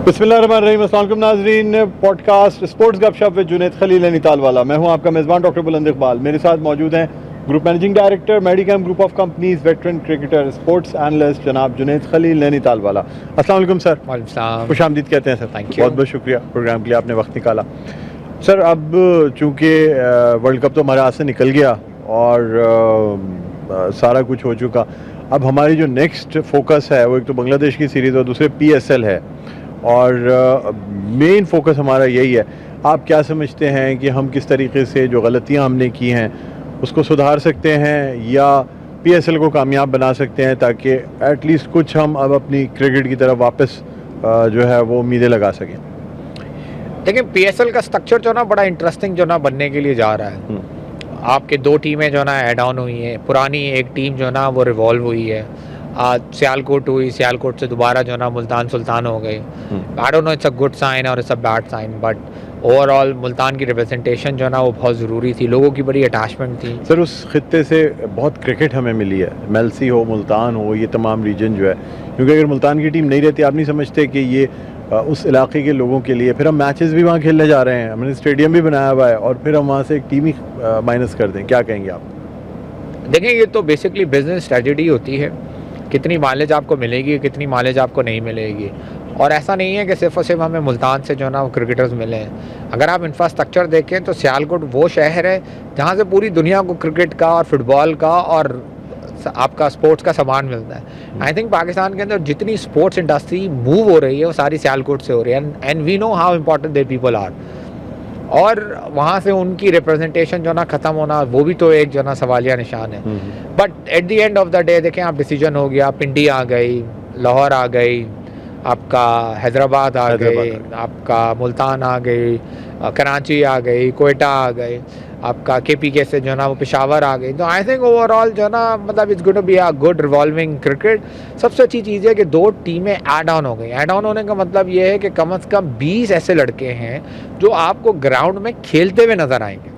बिस्मिल्लाहिर्रहमानिर्रहीम। अस्सलाम वालेकुम नाज़रीन, पॉडकास्ट स्पोर्ट्स गपशप विद जुनैद खलील नैनीताल वाला। मैं हूं आपका मेज़बान डॉक्टर बुलंद इकबाल। मेरे साथ मौजूद हैं group managing director मेडिकैम group of companies, veteran cricketer, sports analyst जनाब जुनैद खलील नैनीताल वाला। अस्सलाम वालेकुम सर। वालेकुम खुश आमदीद कहते हैं सर। Thank you. बहुत बहुत शुक्रिया प्रोग्राम के लिए आपने वक्त निकाला। सर अब चूँकि वर्ल्ड कप तो हमारे हाथ से निकल गया और सारा कुछ हो चुका, अब हमारी जो नेक्स्ट फोकस है वो एक तो बांग्लादेश की सीरीज़ और दूसरे PSL है और मेन फोकस हमारा यही है। आप क्या समझते हैं कि हम किस तरीके से जो गलतियां हमने की हैं उसको सुधार सकते हैं या PSL को कामयाब बना सकते हैं ताकि एटलीस्ट कुछ हम अब अपनी क्रिकेट की तरफ वापस जो है वो उम्मीदें लगा सकें? देखिए, PSL का स्ट्रक्चर जो ना बड़ा इंटरेस्टिंग जो ना बनने के लिए जा रहा है। आपके दो टीमें जो ना ऐड ऑन हुई हैं, पुरानी एक टीम जो ना वो रिवॉल्व हुई है। सियालकोट हुई, सियालकोट से दोबारा जो ना मुल्तान सुल्तान हो गई। I don't know it's a good sign और it's a bad sign, but overall Multan की रिप्रेजेंटेशन जो ना वो बहुत ज़रूरी थी, लोगों की बड़ी अटैचमेंट थी। सर उस खित्ते से बहुत क्रिकेट हमें मिली है, मेलसी हो, मुल्तान हो, ये तमाम रीजन जो है, क्योंकि अगर मुल्तान की टीम नहीं रहती आप नहीं समझते कि ये उस इलाके के लोगों के लिए, फिर हम मैचेस भी वहाँ खेलने जा रहे हैं, हमने स्टेडियम भी बनाया हुआ है और फिर हम वहाँ से एक टीम ही माइनस कर दें, क्या कहेंगे आप? देखिए, ये तो बेसिकली बिजनेस स्ट्रेटजी होती है, कितनी माइलेज आपको मिलेगी, कितनी माइलेज आपको नहीं मिलेगी। और ऐसा नहीं है कि सिर्फ और सिर्फ हमें मुल्तान से जो ना वो क्रिकेटर्स मिले हैं। अगर आप इंफ्रास्ट्रक्चर देखें तो सियालकोट वो शहर है जहाँ से पूरी दुनिया को क्रिकेट का और फुटबॉल का और आपका स्पोर्ट्स का सामान मिलता है। आई थिंक पाकिस्तान के अंदर जितनी स्पोर्ट्स इंडस्ट्री मूव हो रही है वो सारी सियालकोट से हो रही है, and we know how important their people are. और वहाँ से उनकी रिप्रेजेंटेशन जो ना ख़त्म होना, वो भी तो एक जो ना सवालिया निशान है। But at the end of the day देखें आप, डिसीजन हो गया, पिंडी आ गई, लाहौर आ गई, आपका हैदराबाद आ गई, आपका मुल्तान आ गई, कराची आ गई, कोयटा आ गई, आपका KPK से जो ना वो पेशावर आ गई। तो आई थिंक ओवरऑल जो ना मतलब it's going to be a good revolving cricket. सबसे अच्छी चीज़ है कि दो टीमें ऐड ऑन हो गई। ऐड ऑन होने का मतलब ये है कि कम से कम 20 ऐसे लड़के हैं जो आपको ग्राउंड में खेलते हुए नज़र आएंगे,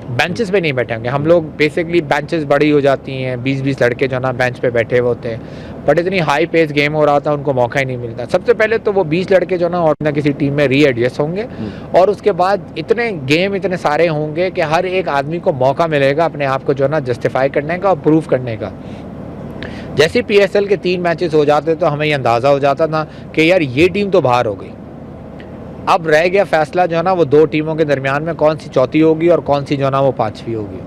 बेंचेस पे नहीं बैठे होंगे। हम लोग बेसिकली बेंचेस बड़ी हो जाती हैं, 20-20 लड़के जो ना बेंच पे बैठे हुए होते हैं, बट इतनी हाई पेस गेम हो रहा था, उनको मौका ही नहीं मिलता। सबसे पहले तो वो 20 लड़के जो ना और ना किसी टीम में रीएडजस्ट होंगे और उसके बाद इतने गेम इतने सारे होंगे कि हर एक आदमी को मौका मिलेगा अपने आप को जो ना जस्टिफाई करने का और प्रूव करने का। जैसे PSL के 3 मैचेस हो जाते तो हमें ये अंदाज़ा हो जाता था कि यार ये टीम तो बाहर हो गई। अब रह गया फैसला जो है ना वो दो टीमों के दरमियान में कौन सी चौथी होगी और कौन सी जो है ना वो पांचवी होगी।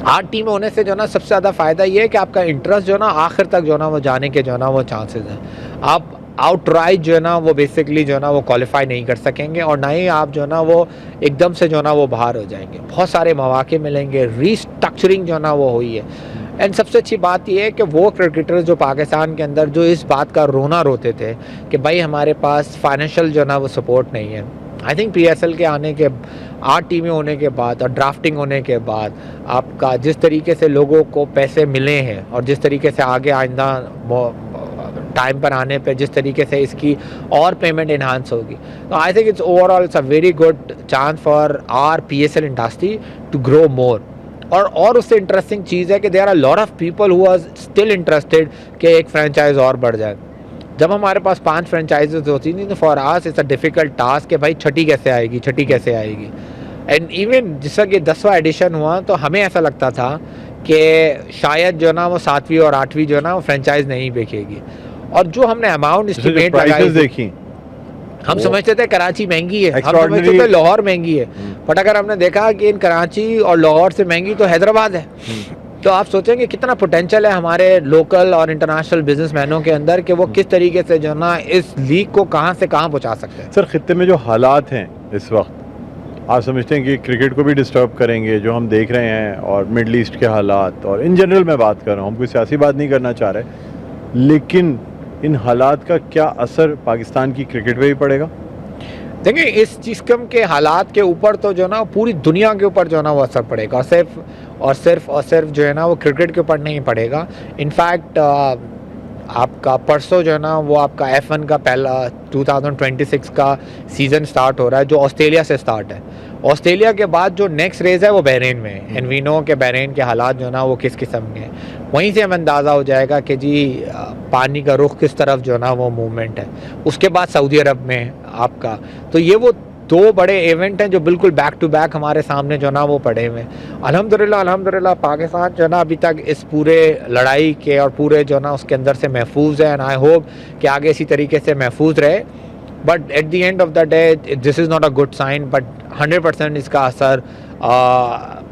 8 टीमें होने से जो ना सबसे ज़्यादा फ़ायदा ये है कि आपका इंटरेस्ट जो ना आखिर तक जो ना वो जाने के जो ना वो चांसेस हैं। आप आउटराइट जो है ना वो बेसिकली जो ना वो क्वालिफाई नहीं कर सकेंगे और ना ही आप जो ना वो एकदम से जो ना वो बाहर हो जाएंगे। बहुत सारे मौके मिलेंगे, रीस्ट्रक्चरिंग जो ना वो हुई है। एंड सबसे अच्छी बात यह है कि वो क्रिकेटर्स जो पाकिस्तान के अंदर जो इस बात का रोना रोते थे कि भाई हमारे पास फाइनेंशियल जो ना वो सपोर्ट नहीं है, आई थिंक PSL के आने के 8 टीमें होने के बाद और ड्राफ्टिंग होने के बाद आपका जिस तरीके से लोगों को पैसे मिले हैं और जिस तरीके से आगे आइंदा टाइम पर आने पे जिस तरीके से इसकी और पेमेंट इन्हांस होगी, तो I think it's overall it's a very good chance for our PSL industry to grow more. और उससे इंटरेस्टिंग चीज़ है कि there are lot of people who are still interested कि एक फ्रेंचाइज और बढ़ जाए। जब हमारे पास 5 फ्रेंचाइजेज होती थी तो for us it's a difficult task कि भाई छठी कैसे आएगी। एंड इवन जिसका कि 10वां एडिशन हुआ तो हमें ऐसा लगता था कि शायद जो ना वो 7वीं और 8वीं जो ना वो फ्रेंचाइज नहीं बिकेगी। और जो हमने अमाउंट एस्टिमेट लगाई देखी, हम समझते थे कराची महंगी है, हम समझते थे लाहौर महंगी है, बट अगर हमने देखा कि इन कराची और लाहौर से महंगी तो हैदराबाद है, तो आप सोचेंगे कितना पोटेंशियल है हमारे लोकल और इंटरनेशनल बिजनेसमैनों के अंदर कि वो किस तरीके से जो ना इस लीग को कहाँ से कहाँ पहुँचा सकते हैं। सर खित्ते में जो हालात हैं इस वक्त, आप समझते हैं कि क्रिकेट को भी डिस्टर्ब करेंगे जो हम देख रहे हैं, और मिडल ईस्ट के हालात, और इन जनरल मैं बात कर रहा हूँ, हम कोई सियासी बात नहीं करना चाह रहे, लेकिन इन हालात का क्या असर पाकिस्तान की क्रिकेट पे भी पड़ेगा? देखिए, इस किस्म के हालात के ऊपर तो जो ना पूरी दुनिया के ऊपर जो ना वो असर पड़ेगा, सिर्फ जो है ना वो क्रिकेट के ऊपर नहीं पड़ेगा। इनफैक्ट आपका परसों जो है ना वो आपका F1 का पहला 2026 का सीज़न स्टार्ट हो रहा है, जो ऑस्ट्रेलिया से स्टार्ट है। ऑस्ट्रेलिया के बाद जो नेक्स्ट रेस है वो बहरीन में है, एंड वी नो के बहरीन के हालात जो है ना वो किस किस्म के हैं। वहीं से हमें अंदाज़ा हो जाएगा कि जी पानी का रुख किस तरफ जो है ना वो मूवमेंट है। उसके बाद सऊदी अरब में आपका, तो ये वो दो बड़े इवेंट हैं जो बिल्कुल बैक टू बैक हमारे सामने जो ना वो पड़े हुए हैं। अल्हम्दुलिल्लाह पाकिस्तान जो ना अभी तक इस पूरे लड़ाई के और पूरे जो ना उसके अंदर से महफूज है, एंड आई होप कि आगे इसी तरीके से महफूज रहे। But at the end of the day this is not a good sign, but 100% इसका असर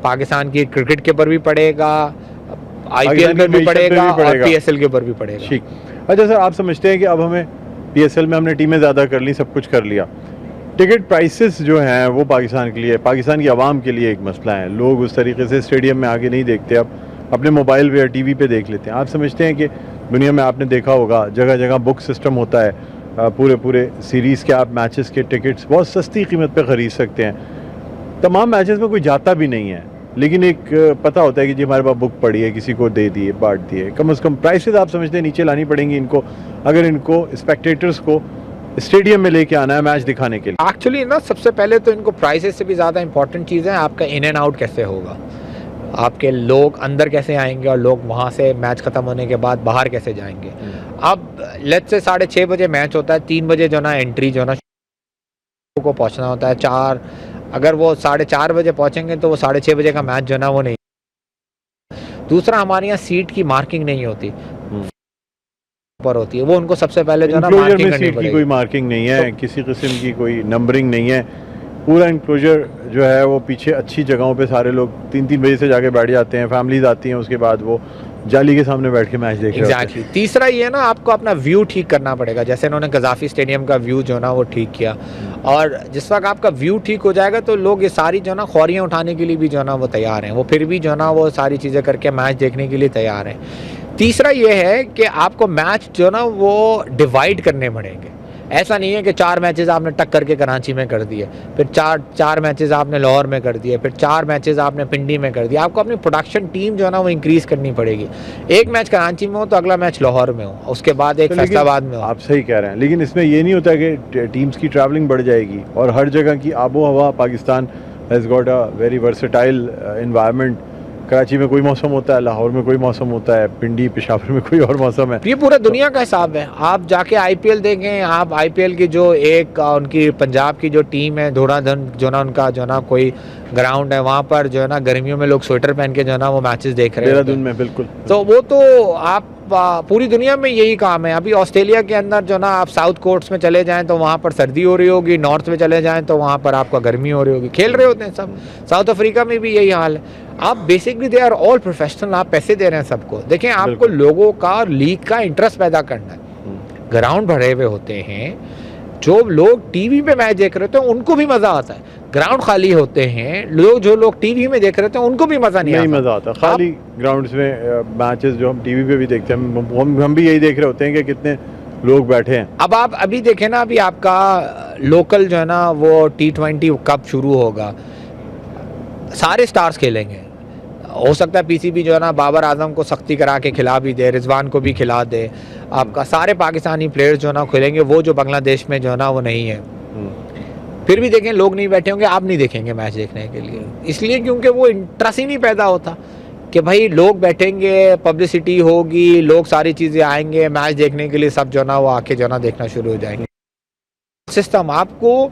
पाकिस्तान की क्रिकेट के ऊपर भी पड़ेगा, IPL पे भी पड़ेगा और PSL के ऊपर भी पड़ेगा। ठीक। अच्छा सर, आप समझते हैं कि अब हमें PSL में हमने टीमें ज़्यादा कर ली, सब कुछ कर लिया, टिकट प्राइसेस जो हैं वो पाकिस्तान के लिए, पाकिस्तान की आवाम के लिए एक मसला है। लोग उस तरीके से स्टेडियम में आगे नहीं देखते, अब अपने मोबाइल पे या टीवी पे देख लेते हैं। आप समझते हैं कि दुनिया में आपने देखा होगा जगह जगह बुक सिस्टम होता है, पूरे सीरीज़ के आप मैचेस के टिकट्स बहुत सस्ती कीमत पे ख़रीद सकते हैं। तमाम मैचेस में कोई जाता भी नहीं है, लेकिन एक पता होता है कि जी हमारे पास बुक पड़ी है, किसी को दे दिए, बांट दिए। कम से कम प्राइसेस आप समझते हैं नीचे लानी पड़ेंगी इनको, अगर इनको स्पेक्टेटर्स को स्टेडियम में लेके आना है मैच दिखाने के लिए। एक्चुअली ना सबसे पहले तो इनको प्राइसेस से भी ज़्यादा इंपॉर्टेंट चीज़ है आपका इन एंड आउट कैसे होगा, आपके लोग अंदर कैसे आएंगे और लोग वहाँ से मैच ख़त्म होने के बाद बाहर कैसे जाएंगे। अब लेट्स से 6:30 बजे मैच होता है, 3 बजे जो ना एंट्री जो ना को पहुँचना होता है, 4 अगर वो 4:30 बजे पहुँचेंगे तो वो 6:30 बजे का मैच जो ना वो नहीं। दूसरा, हमारे यहाँ सीट की मार्किंग नहीं होती पर होती है, वो उनको सबसे पहले जो ना मार्किंग करनी पड़ेगी। कोई मार्किंग नहीं है, किसी किस्म की कोई नंबरिंग नहीं है। पूरा इंक्लोजर जो है वो पीछे अच्छी जगहों पे सारे लोग 3-3 बजे से जाके बैठ जाते हैं, फैमिलीज आती हैं, उसके बाद वो जाली के सामने बैठ के मैच देख रहे हैं। एग्जैक्टली। तीसरा ये ना आपको अपना व्यू ठीक करना पड़ेगा, जैसे इन्होंने गजाफी स्टेडियम का व्यू जो ना वो ठीक किया, और जिस वक्त आपका व्यू ठीक हो जाएगा तो लोग ये सारी जो ना ख्वारियाँ उठाने के लिए भी जो ना वो तैयार हैं, वो फिर भी जो ना वो सारी चीज़ें करके मैच देखने के लिए तैयार हैं। तीसरा ये है कि आपको मैच जो ना वो डिवाइड करने पड़ेंगे। ऐसा नहीं है कि 4 मैचेस आपने टक करके कराची में कर दिए, फिर चार मैचेस आपने लाहौर में कर दिए, फिर 4 मैचेस आपने पिंडी में कर दिए। आपको अपनी प्रोडक्शन टीम जो है ना वो इंक्रीज़ करनी पड़ेगी। एक मैच कराची में हो तो अगला मैच लाहौर में हो, उसके बाद एक फैसलाबाद में हो। आप सही कह रहे हैं, लेकिन इसमें ये नहीं होता कि टीम्स की ट्रैवलिंग बढ़ जाएगी और हर जगह की आबो हवा, Pakistan has got a very versatile environment. Karachi में कोई मौसम होता है, लाहौर में कोई मौसम होता है, पिंडी पेशावर में कोई और मौसम है। ये पूरा दुनिया का हिसाब है। आप जाके IPL देखें, आप IPL की जो एक उनकी पंजाब की जो टीम है, धोराधन जो ना उनका जो ना कोई ग्राउंड है, वहाँ पर जो है ना गर्मियों में लोग स्वेटर पहन के जो है ना वो मैचेस देख रहे हैं देहरादून में। बिल्कुल। तो वो तो आप पूरी दुनिया में यही काम है। अभी ऑस्ट्रेलिया के अंदर जो ना आप साउथ कोर्ट्स में चले जाएं तो वहाँ पर सर्दी हो रही होगी, नॉर्थ में चले जाएं तो वहाँ पर आपका गर्मी हो रही होगी, खेल रहे होते हैं सब। साउथ अफ्रीका में भी यही हाल है। आप basically they are all professional, आप पैसे दे रहे हैं सबको। देखें, आपको लोगों का और लीग का इंटरेस्ट पैदा करना है। ग्राउंड भरे हुए होते हैं, जो लोग टीवी पे मैच देख रहे होते हैं उनको भी मजा आता है। ग्राउंड खाली होते हैं, जो लोग टीवी में देख रहे होते हैं उनको भी मजा नहीं मजा आता। खाली ग्राउंड्स में मैचेस जो हम टीवी पे भी देखते हैं, हम भी यही देख रहे होते हैं कि कितने लोग बैठे हैं। अब आप अभी देखें ना, अभी आपका लोकल जो है ना वो T20 कप शुरू होगा, सारे स्टार्स खेलेंगे। हो सकता है PCB जो है ना बाबर आजम को सख्ती करा के खिला भी दे, रिजवान को भी खिला दे। आपका सारे पाकिस्तानी प्लेयर्स जो है ना खेलेंगे, वो जो बांग्लादेश में जो है ना वो नहीं है। फिर भी देखें, लोग नहीं बैठे होंगे, आप नहीं देखेंगे मैच देखने के लिए, इसलिए क्योंकि वो इंटरेस्ट ही नहीं पैदा होता कि भाई लोग बैठेंगे, पब्लिसिटी होगी, लोग सारी चीज़ें आएंगे मैच देखने के लिए, सब जो ना वो आके जो ना देखना शुरू हो जाएंगे। सिस्टम आपको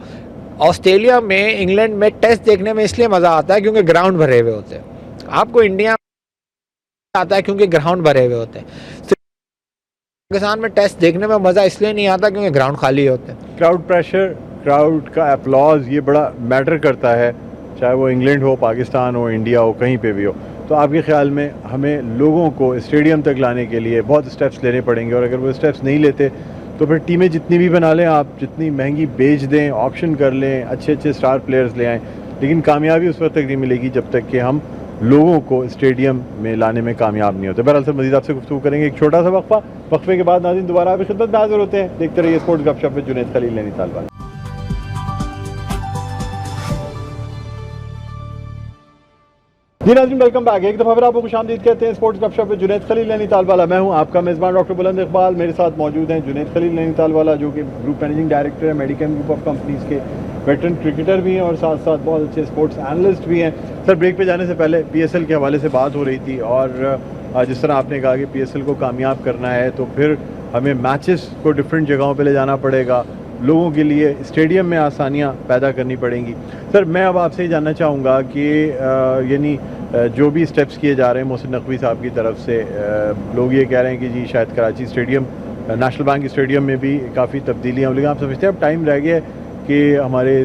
ऑस्ट्रेलिया में, इंग्लैंड में टेस्ट देखने में इसलिए मज़ा आता है क्योंकि ग्राउंड भरे हुए होते हैं। आपको इंडिया में आता है क्योंकि ग्राउंड भरे हुए होते हैं। पाकिस्तान में टेस्ट देखने में मज़ा इसलिए नहीं आता क्योंकि ग्राउंड खाली होते हैं। क्राउड प्रेशर, क्राउड का अपलॉज, ये बड़ा मैटर करता है, चाहे वो इंग्लैंड हो, पाकिस्तान हो, इंडिया हो, कहीं पे भी हो। तो आपके ख्याल में हमें लोगों को स्टेडियम तक लाने के लिए बहुत स्टेप्स लेने पड़ेंगे, और अगर वो स्टेप्स नहीं लेते तो फिर टीमें जितनी भी बना लें आप, जितनी महंगी बेच दें, ऑप्शन कर लें, अच्छे अच्छे स्टार प्लेयर्स ले आएँ, लेकिन कामयाबी उस वक्त तक नहीं मिलेगी जब तक कि हम लोगों को स्टेडियम में लाने में कामयाब नहीं होते। बहरहाल सर, मज़ीद आपसे गुफ्तगू करेंगे, एक छोटा सा वक्फे के बाद नाज़रीन दोबारा आपकी खिदमत में हाज़िर होते हैं। देखते रहिए स्पोर्ट्स गपशप में जुनैद खलील, नैनीताल। जी नाज़रीन, वेलकम बैक। एक दफ़ा फिर आपको खुशामदीद कहते हैं स्पोर्ट्स गपशप में जुनैद खलील नैनीताल वाला। मैं हूं आपका मेज़बान डॉक्टर बुलंद इकबाल। मेरे साथ मौजूद हैं जुनैद खलील नैनीताल वाला, जो कि ग्रुप मैनेजिंग डायरेक्टर है मेडिकेम ग्रुप ऑफ कंपनीज़ के, वेटरन क्रिकेटर भी हैं और साथ साथ बहुत अच्छे स्पोर्ट्स एनालिस्ट भी हैं। सर, ब्रेक पे जाने से पहले PSL के हवाले से बात हो रही थी और जिस तरह आपने कहा कि PSL को कामयाब करना है तो फिर हमें मैचेस को डिफरेंट जगहों पर ले जाना पड़ेगा, लोगों के लिए स्टेडियम में आसानियाँ पैदा करनी पड़ेंगी। सर, मैं अब आपसे ये जानना चाहूँगा कि यानी जो भी स्टेप्स किए जा रहे हैं मोहसिन नकवी साहब की तरफ से, लोग ये कह रहे हैं कि जी शायद Karachi stadium, national bank stadium में भी काफ़ी तब्दीलियाँ, लेकिन आप समझते हैं अब टाइम रह गया है कि हमारे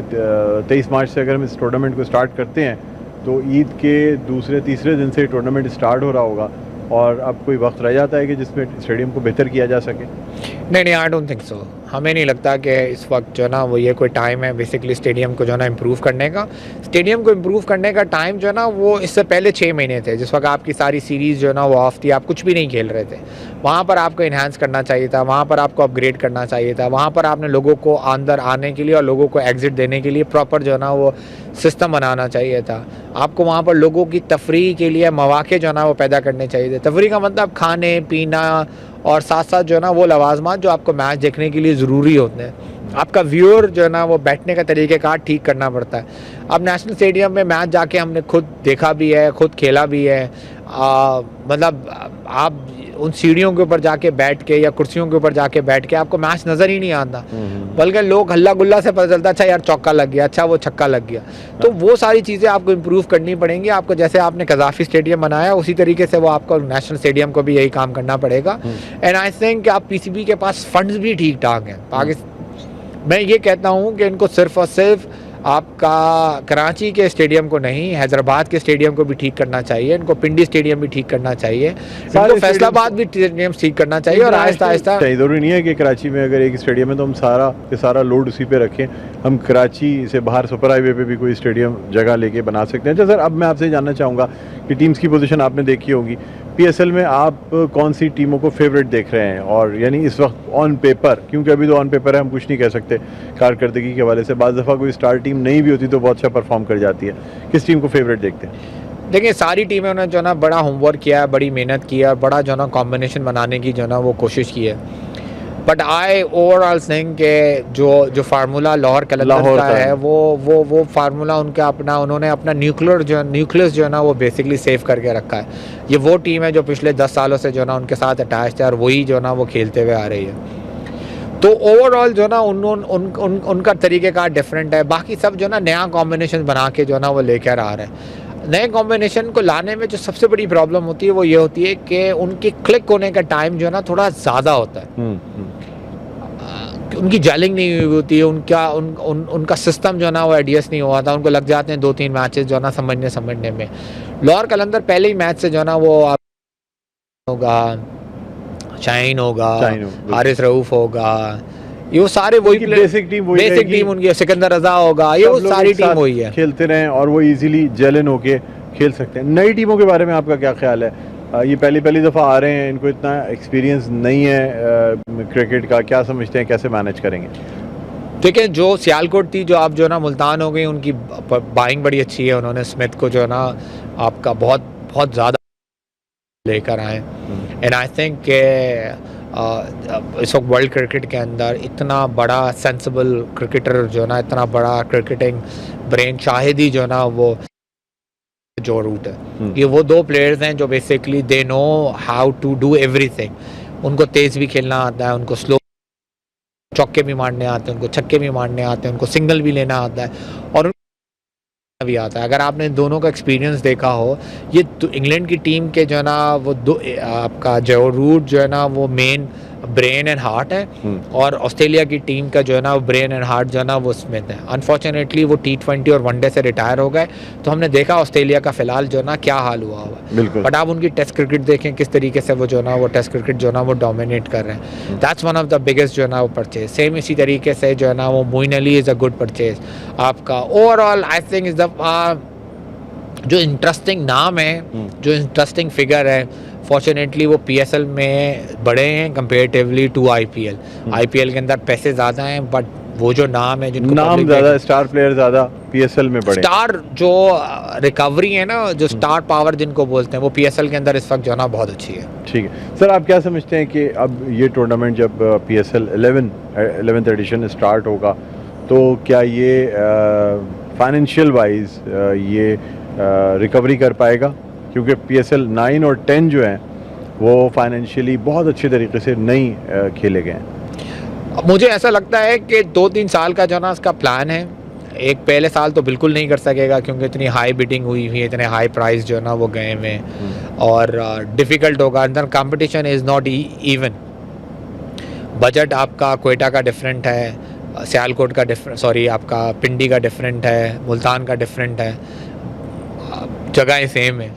23 मार्च से अगर हम इस टूर्नामेंट को स्टार्ट करते हैं तो ईद के दूसरे तीसरे दिन से टूर्नामेंट स्टार्ट हो रहा होगा और अब कोई वक्त रह जाता है कि जिसमें स्टेडियम को बेहतर किया जा सके? नहीं, आई डोंट थिंक सो। हमें नहीं लगता कि इस वक्त जो है ना वो ये कोई टाइम है बेसिकली स्टेडियम को जो है ना इम्प्रूव करने का। स्टेडियम को इम्प्रूव करने का टाइम जो है ना वो इससे पहले 6 महीने थे, जिस वक्त आपकी सारी सीरीज़ जो है ना वो ऑफ थी, आप कुछ भी नहीं खेल रहे थे। वहाँ पर आपको इन्हांस करना चाहिए था, वहाँ पर आपको अपग्रेड करना चाहिए था, वहाँ पर आपने लोगों को अंदर आने के लिए और लोगों को एग्जिट देने के लिए प्रॉपर जो है ना वो सिस्टम बनाना चाहिए था। आपको वहाँ पर लोगों की तफरीह के लिए मौके जो है ना वो पैदा करने चाहिए थे। तफरीह का मतलब खाने पीना और साथ साथ जो है ना वो लवाजमात जो आपको मैच देखने के लिए ज़रूरी होते हैं। आपका व्यूअर जो है ना वो बैठने का तरीक़ेकार ठीक करना पड़ता है। अब नेशनल स्टेडियम में मैच जाके हमने खुद देखा भी है, खुद खेला भी है। मतलब आप उन सीढ़ियों के ऊपर जाके बैठ के या कुर्सियों के ऊपर जाके बैठ के आपको मैच नज़र ही नहीं आता, बल्कि लोग हल्ला गुल्ला से पता चलता अच्छा यार चौका लग गया, अच्छा वो छक्का लग गया। तो वो सारी चीज़ें आपको इम्प्रूव करनी पड़ेंगी। आपको जैसे आपने कज़ाफ़ी स्टेडियम बनाया उसी तरीके से वो आपको नेशनल स्टेडियम को भी यही काम करना पड़ेगा। एंड आई थिंक आप PCB के पास फंड्स भी ठीक ठाक हैं। मैं ये कहता हूँ कि इनको सिर्फ और सिर्फ आपका कराची के स्टेडियम को नहीं, हैदराबाद के स्टेडियम को भी ठीक करना चाहिए, इनको पिंडी स्टेडियम भी ठीक करना चाहिए, इनको फैसलाबाद भी स्टेडियम ठीक करना चाहिए और आहिस्ता आहिस्ता। ज़रूरी नहीं है कि कराची में अगर एक स्टेडियम है तो हम सारा के सारा लोड उसी पे रखें। हम कराची से बाहर सुपर हाईवे पे भी कोई स्टेडियम जगह लेके बना सकते हैं। अच्छा सर, अब मैं आपसे जानना चाहूँगा कि टीम्स की पोजीशन आपने देखी होगी, PSL में आप कौन सी टीमों को फेवरेट देख रहे हैं? और यानी इस वक्त ऑन पेपर, क्योंकि अभी तो ऑन पेपर है, हम कुछ नहीं कह सकते कारकर्दगी के हवाले से, बाज़ दफ़ा कोई स्टार टीम नहीं भी होती तो बहुत अच्छा परफॉर्म कर जाती है। किस टीम को फेवरेट देखते हैं? देखिए, सारी टीमों ने जो ना बड़ा होमवर्क किया है, बड़ी मेहनत की है, बड़ा जो ना कॉम्बिनेशन बनाने की जो ना वो कोशिश की है। बट आई ओवरऑल थिंक के जो फार्मूला लाहौर कलंदर का है वो फार्मूला उन्होंने अपना न्यूक्लियस जो है ना वो बेसिकली सेव करके रखा है। ये वो टीम है जो पिछले 10 सालों से जो ना उनके साथ अटैच है और वही जो ना वो खेलते हुए आ रही है। तो ओवरऑल जो ना उनका तरीक़ेकार डिफरेंट है। बाकी सब जो ना नया कॉम्बिनेशन बना के जो ना वो लेकर आ रहे हैं। नए कॉम्बिनेशन को लाने में जो सबसे बड़ी प्रॉब्लम होती है वो ये होती है कि उनकी क्लिक होने का टाइम जो है ना थोड़ा ज़्यादा होता है। उनकी जेलिंग नहीं हुई होती है, उनका सिस्टम जो है ना वो एडजस्ट नहीं हुआ था, उनको लग जाते हैं 2-3 मैचेस जो है ना समझने में। लाहौर कलंदर पहले ही मैच से जो है ना वो होगा, शाहीन होगा, हारिस रऊफ होगा, ये वो सारे वही बेसिक टीम उनकी, सिकंदर रजा होगा, ये वो सारी टीम वही है, खेलते रहे और वो इजीली जेलन होके खेल सकते हैं। नई टीमों के बारे में आपका क्या ख्याल है? ये पहली दफ़ा आ रहे हैं, इनको इतना एक्सपीरियंस नहीं है क्रिकेट का, क्या समझते हैं कैसे मैनेज करेंगे? देखिए, जो सियालकोट थी जो आप जो ना मुल्तान हो गई, उनकी बाइंग बड़ी अच्छी है। उन्होंने स्मिथ को जो है ना आपका बहुत ज़्यादा लेकर आए। एंड आई थिंक के इस वक्त वर्ल्ड क्रिकेट के अंदर इतना बड़ा सेंसिबल क्रिकेटर जो है ना, इतना बड़ा क्रिकेटिंग ब्रेन शाहिदी जो है ना वो जो रूट है, ये वो 2 प्लेयर्स हैं जो basically they know how to do everything. उनको तेज़ भी खेलना आता है, उनको स्लो चौके भी मारने आते हैं, उनको छक्के भी मारने आते हैं, उनको सिंगल भी लेना आता है और भी आता है। अगर आपने दोनों का एक्सपीरियंस देखा हो, ये तो इंग्लैंड की टीम के जो है ना वो आपका जो रूट जो है ना वो मेन ब्रेन एंड हार्ट है और ऑस्ट्रेलिया की टीम का जो है ना वो ब्रेन एंड हार्ट जो है ना वो स्मिथ है। अनफॉर्चुनेटली वो T20 और वनडे से रिटायर हो गए, तो हमने देखा ऑस्ट्रेलिया का फिलहाल जो है ना क्या हाल हुआ हुआ। बट आप उनकी टेस्ट क्रिकेट देखें किस तरीके से वो जो है ना वो टेस्ट क्रिकेट जो है ना वो डोमिनेट कर रहे हैं। That's one of the biggest जो है ना वो परचेज। सेम इसी तरीके से जो है ना वो Moin Ali is a good purchase आपका। Overall I think is the जो इंटरेस्टिंग नाम है, जो इंटरेस्टिंग फिगर है, फॉर्चुनेटली वो PSL में बड़े हैं कंपेरेटिवली टू IPL के अंदर पैसे ज़्यादा हैं, बट वो जो नाम है, जिनको नाम ज़्यादा, स्टार प्लेयर ज़्यादा, PSL में बढ़े? स्टार जो रिकवरी है ना, जो स्टार पावर जिनको बोलते हैं, वो PSL के अंदर इस वक्त जो है ना बहुत अच्छी है। ठीक है सर, आप क्या समझते हैं कि अब ये टूर्नामेंट जब PSL 11th एडिशन स्टार्ट होगा तो क्या ये फाइनेंशियल वाइज ये रिकवरी कर पाएगा? क्योंकि PSL 9 और 10 जो हैं वो फाइनेंशियली बहुत अच्छे तरीके से नहीं खेले गए हैं। मुझे ऐसा लगता है कि 2-3 साल का जो ना इसका प्लान है। एक पहले साल तो बिल्कुल नहीं कर सकेगा क्योंकि इतनी हाई बिडिंग हुई हुई है, इतने हाई प्राइस जो है ना वो गए हुए और डिफ़िकल्ट होगा। अंदर competition is not even. Budget आपका कोयटा का डिफरेंट है, सियालकोट का डिफरेंट, सॉरी आपका पिंडी का डिफरेंट है, मुल्तान का डिफरेंट है, जगह सेम है।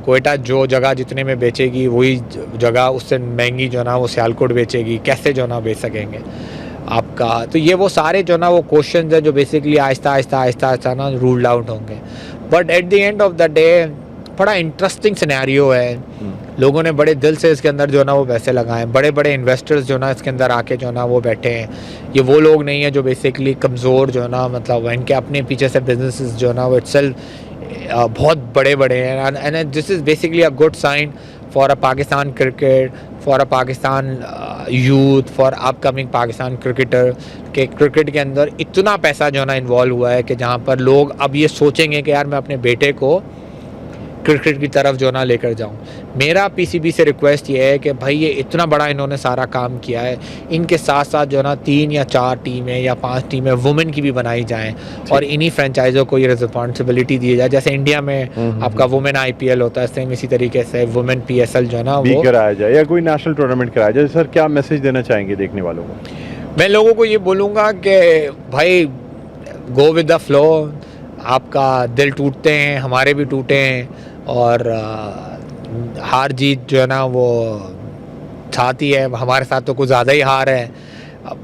कोयटा जो जगह जितने में बेचेगी वही जगह उससे महंगी जो ना वो सियालकोट बेचेगी, कैसे जो ना बेच सकेंगे आपका। तो ये वो सारे जो ना वो क्वेश्चन है जो बेसिकली आहिस्ता आहिस्ता ना रूल्ड आउट होंगे। But at the end of the day बड़ा इंटरेस्टिंग सिनेरियो है। लोगों ने बड़े दिल से इसके अंदर जो ना वो पैसे लगाए, बड़े बड़े इन्वेस्टर्स जो ना इसके अंदर आके जो ना वो बैठे हैं। ये वो लोग नहीं है जो बेसिकली कमज़ोर जो ना मतलब इनके अपने पीछे से बिजनेसेस जो ना वो इटसेल्फ बहुत बड़े बड़े हैं। And this is basically a good sign for a Pakistan cricket, for a Pakistan youth, for upcoming Pakistan cricketer के क्रिकेट के अंदर इतना पैसा जो ना इन्वॉल्व हुआ है कि जहाँ पर लोग अब ये सोचेंगे कि यार मैं अपने बेटे को क्रिकेट की तरफ जो ना लेकर जाऊं। मेरा PCB से रिक्वेस्ट ये है कि भाई ये इतना बड़ा इन्होंने सारा काम किया है, इनके साथ साथ जो ना 3 या 4 टीमें या 5 टीमें वुमेन की भी बनाई जाएं और इन्हीं फ्रेंचाइजों को ये रिस्पॉन्सिबिलिटी दी जाए। जैसे इंडिया में आपका वुमेन IPL होता है, सेम इसी तरीके से वुमेन PSL जो ना वो कराया जाए या कोई नेशनल टूर्नामेंट कराया जाए। सर क्या मैसेज देना चाहेंगे देखने वालों को? मैं लोगों को ये बोलूँगा कि भाई गो विद द फ्लो। आपका दिल टूटते हैं, हमारे भी टूटे हैं और हार जीत जो है ना वो साथ ही है। हमारे साथ तो कुछ ज़्यादा ही हार है।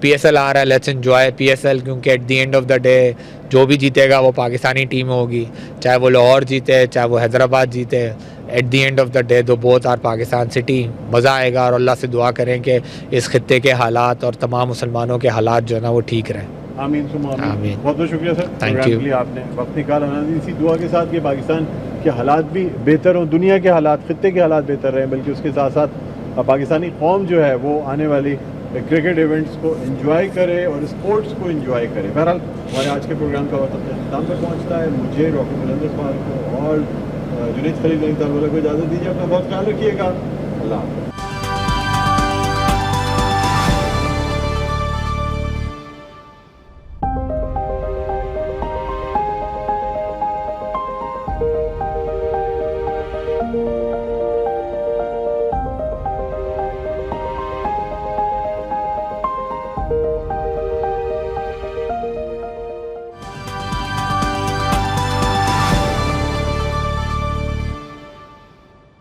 PSL आ रहा है, लेट्स एंजॉय PSL, क्योंकि eight the end of the day जो भी जीतेगा वो पाकिस्तानी टीम होगी, चाहे वो लाहौर जीते चाहे वो हैदराबाद जीते। Eight the end of the day दो बोथ आर पाकिस्तान सिटी। मज़ा आएगा और अल्लाह से दुआ करें कि इस खित्ते के हालात और तमाम मुसलमानों के हालात जो है ना वो ठीक रहें। आमीन सुमा आमीन। बहुत बहुत शुक्रिया सर, थैंक यू। आपने वक्त निकाला। इसी दुआ के साथ कि पाकिस्तान के हालात भी बेहतर हों, दुनिया के हालात, खित्ते के हालात बेहतर रहें, बल्कि उसके साथ साथ पाकिस्तानी कौम जो है वो आने वाली क्रिकेट इवेंट्स को एंजॉय करे और स्पोर्ट्स को एंजॉय करे। बहरहाल हमारे आज के प्रोग्राम का वक्त अपने अख्ताम पर पहुँचता है। मुझे डॉक्टर बुलंदर फारूक को और जुनैद खलील को इजाज़त दीजिए। अपना बहुत ख्याल रखिएगा। अल्लाह हाफ़िज़।